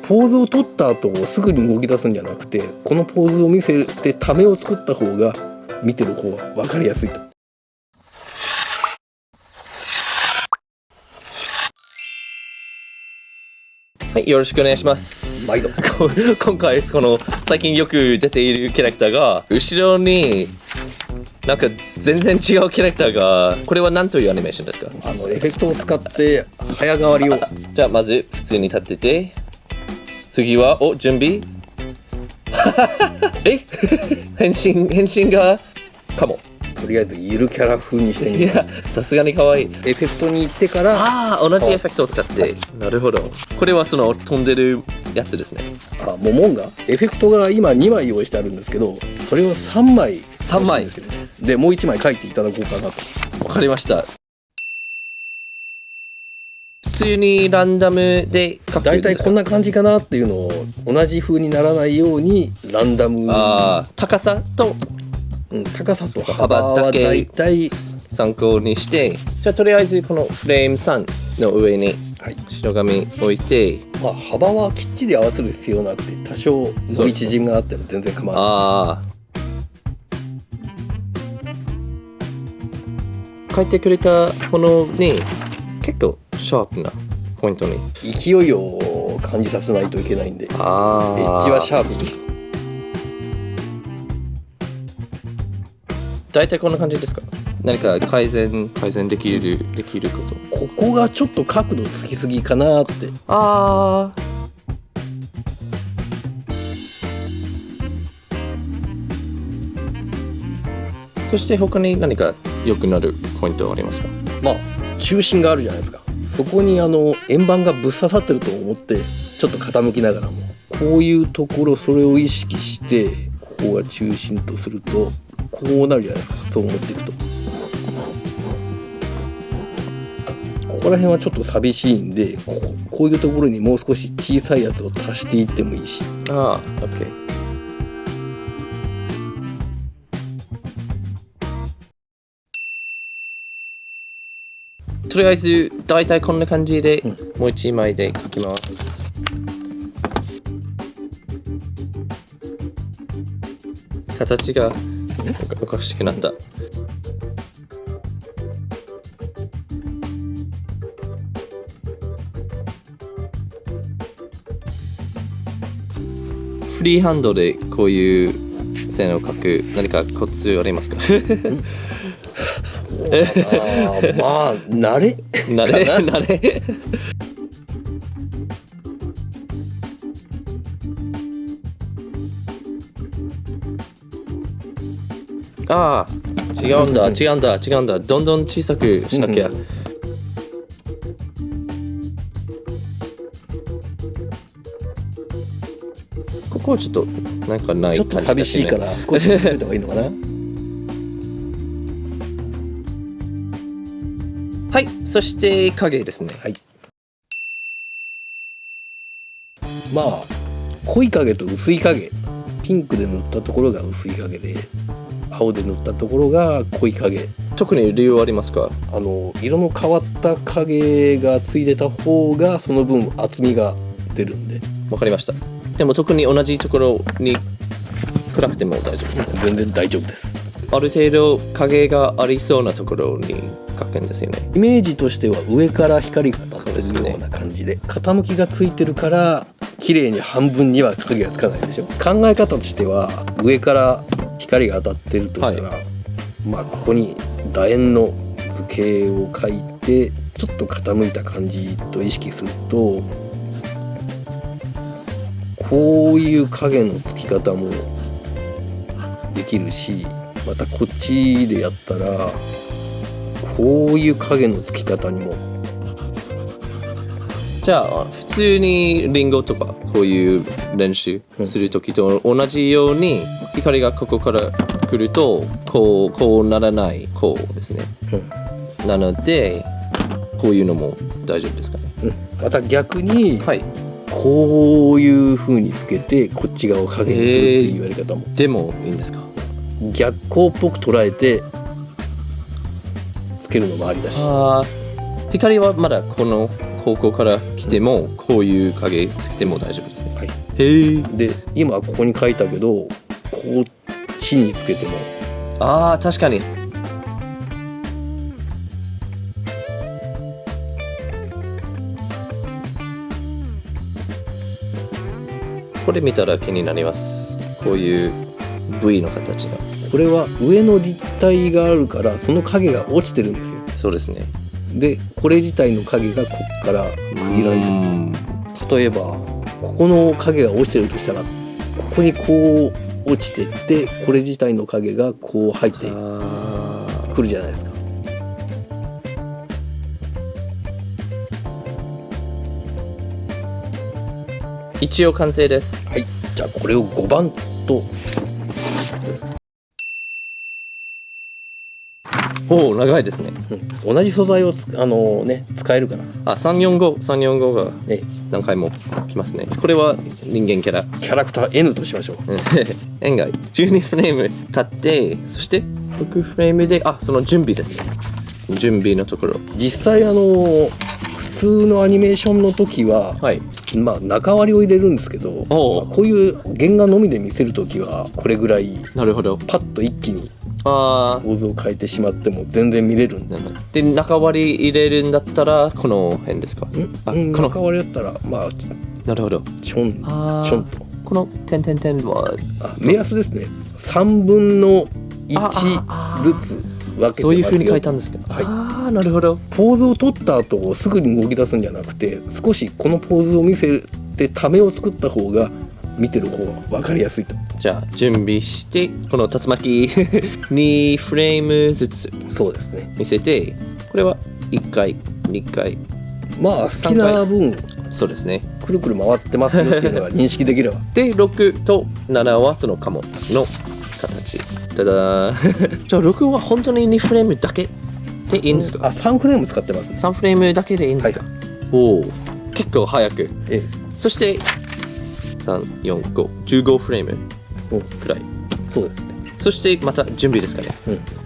ポーズを取った後すぐに動き出すんじゃなくて、このポーズを見せてためを作った方が見てる方は分かりやすいと。はい、よろしくお願いします。毎度。今回この最近よく出ているキャラクターが後ろになんか全然違うキャラクターが、これは何というアニメーションですか？エフェクトを使って早変わりを。じゃあまず普通に立ってて、次は準備変身がかも。とりあえずゆるキャラ風にしてみいます。や、さすがに可愛い。エフェクトに行ってから同じエフェクトを使って、なるほど。これはその飛んでるやつですね。モモンガエフェクトが今2枚用意してあるんですけど、それを3枚でもう1枚書いていただこうかなと。わかりました。普通にランダムで書く。だいたいこんな感じかなっていうのを同じ風にならないようにランダム。高さと高さと幅はだいたい参考にして、じゃあとりあえずこのフレーム3の上に白紙置いて、幅はきっちり合わせる必要なくて、多少伸び縮みがあっても全然構わない。書いてくれたものに結構シャープなポイントに勢いを感じさせないといけないんで、エッジはシャープに。大体こんな感じですか？何か改善できること。ここがちょっと角度つきすぎかなって。そして他に何か良くなるポイントはありますか？中心があるじゃないですか。そこに円盤がぶっ刺さってると思ってちょっと傾きながらも、こういうところそれを意識して、ここが中心とするとこうなるじゃないですか。そう思っていくとここら辺はちょっと寂しいんで、こういうところにもう少し小さいやつを足していってもいいし。OK。とりあえず大体こんな感じで、もう1枚で描きます。形がおかしくなった。フリーハンドでこういう線を描く何かコツありますか？慣れ違うんだ。どんどん小さくしなきゃ。ここはちょっとなんかない感じですね。ちょっと寂しいから少し見せた方がいいのかな。はい、そして影ですね。濃い影と薄い影、ピンクで塗ったところが薄い影で、青で塗ったところが濃い影。特に理由はありますか？色の変わった影がついてた方がその分厚みが出るんで。わかりました。でも特に同じところに暗くても大丈夫です。全然大丈夫です。ある程度影がありそうなところに描くんですよね。イメージとしては上から光が当たってるような感じで、傾きがついてるから綺麗に半分には影がつかないでしょ。考え方としては上から光が当たってるとしたら、ここに楕円の図形を描いてちょっと傾いた感じと意識すると、こういう影のつき方もできるし、またこっちでやったらこういう影のつき方にも。じゃあ普通にリンゴとかこういう練習する時と同じように、光がここから来るとこうならないこうですね。なのでこういうのも大丈夫ですかね。また逆に、こういう風につけてこっち側を影にするっていうやり方も、でもいいんですか？逆光っぽく捉えてつけるのもありだし。光はまだこの方向から来来ても、こういう影つけても大丈夫ですね。はい、へえ。で今ここに書いたけどこっちにつけてもああ、確かに。これ見たら気になります。こういう V の形が。これは上の立体があるからその影が落ちてるんですよ。そうですね。でこれ自体の影がこっから区切られてる。例えばここの影が落ちてるとしたらここにこう落ちてってこれ自体の影がこう入ってくるじゃないですか。一応完成です。はい、じゃあこれを5番とおお、長いですね。同じ素材を使えるからあ、345がね。何回も来ますね。これは人間キャラ。キャラクター N としましょう。円外12フレーム立ってそして6フレームでその準備ですね。準備のところ。実際普通のアニメーションの時は、はい。中割りを入れるんですけど、おうこういう原画のみで見せる時はこれぐらいなるほど。パッと一気にあ構造を変えてしまっても全然見れるんで。で中割り入れるんだったらこの辺ですか。この中割りだったらなるほど。ちょんとこの点は目安ですね。3分の1ずつ分けてますよ。そういう風に書いたんですか。はい、なるほど。ポーズを取った後すぐに動き出すんじゃなくて少しこのポーズを見せてためを作った方が見てる方は分かりやすいと。じゃあ準備してこの竜巻2フレームずつそうですね。見せてこれは1回2回好きな分そうですね。くるくる回ってますよっていうのが認識できればで6と7はそのカモの形。ただじゃあ6は本当に2フレームだけでいいんですか。3フレーム使ってますね。3フレームだけでいいんですか。はい、おお、結構早く。そして34515フレームくらい。そうですね。そしてまた準備ですかね。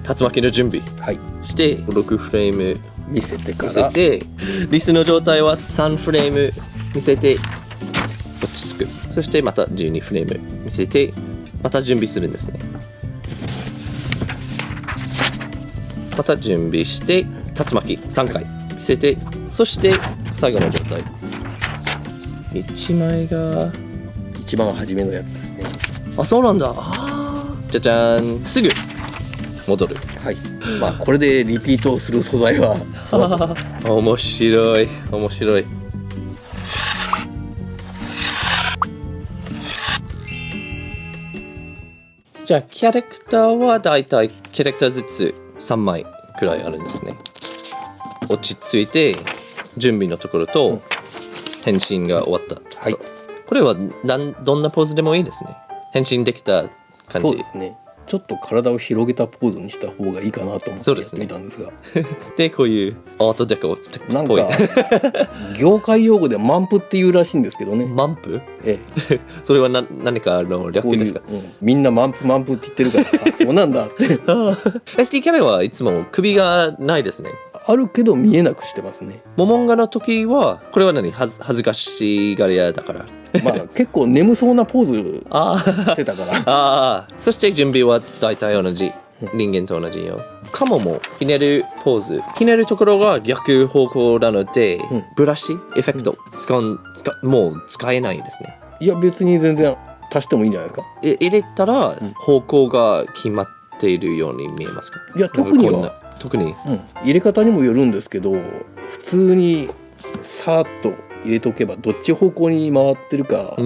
竜巻の準備、はい、して6フレーム見せてから見せてリスの状態は3フレーム見せて落ち着く。そしてまた12フレーム見せてまた準備するんですね。また準備して竜巻3回見せてそして最後の状態1枚が一番初めのやつですね。そうなんだ。じゃじゃーん、すぐ戻る。はい。これでリピートをする素材は面白い。じゃあキャラクターはだいたいキャラクターずつ3枚くらいあるんですね。落ち着いて準備のところと変身が終わったところ。はい。これはどんなポーズでもいいですね。変身できた感じ。そうですね。ちょっと体を広げたポーズにした方がいいかなと思ってやってみたんですが。でこういうアートデコっなんぽい。か業界用語でマンプっていうらしいんですけどね。マンプ？ええ。それは何かの略ですか？みんなマンプって言ってるからそうなんだって。SD キャラはいつも首がないですね。あるけど見えなくしてますね。モモンガの時はこれは恥ずかしがり屋だから。結構眠そうなポーズしてたから。そして準備は大体同じ。人間と同じよ。カモもひねるポーズ。ひねるところが逆方向なので、ブラシエフェクトもう使えないですね。いや別に全然足してもいいんじゃないですか。入れたら方向が決まっているように見えますか？いや特に入れ方にもよるんですけど普通にさーっと入れとけばどっち方向に回ってるかは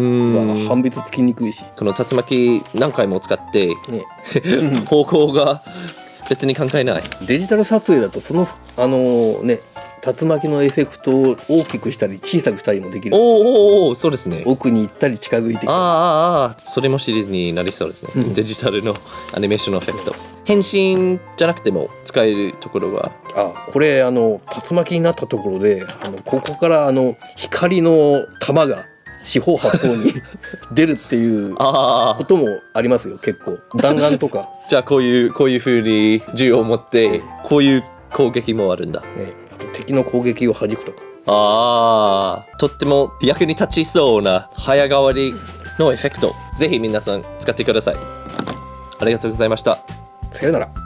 判別つきにくいし、この竜巻何回も使って、方向が別に関係ない。デジタル撮影だとその竜巻のエフェクトを大きくしたり小さくしたりもできる。そうですね。奥に行ったり近づいてきたり。それもシリーズになりそうですね。デジタルのアニメーションのエフェクト。変身じゃなくても使えるところはこれ竜巻になったところでここから光の玉が四方八方に出るっていうこともありますよ。結構弾丸とかじゃあこういう風に銃を持ってこういう攻撃もあるんだ。あと敵の攻撃を弾くとか。とっても役に立ちそうな早変わりのエフェクト、ぜひ皆さん使ってください。ありがとうございました。さよなら。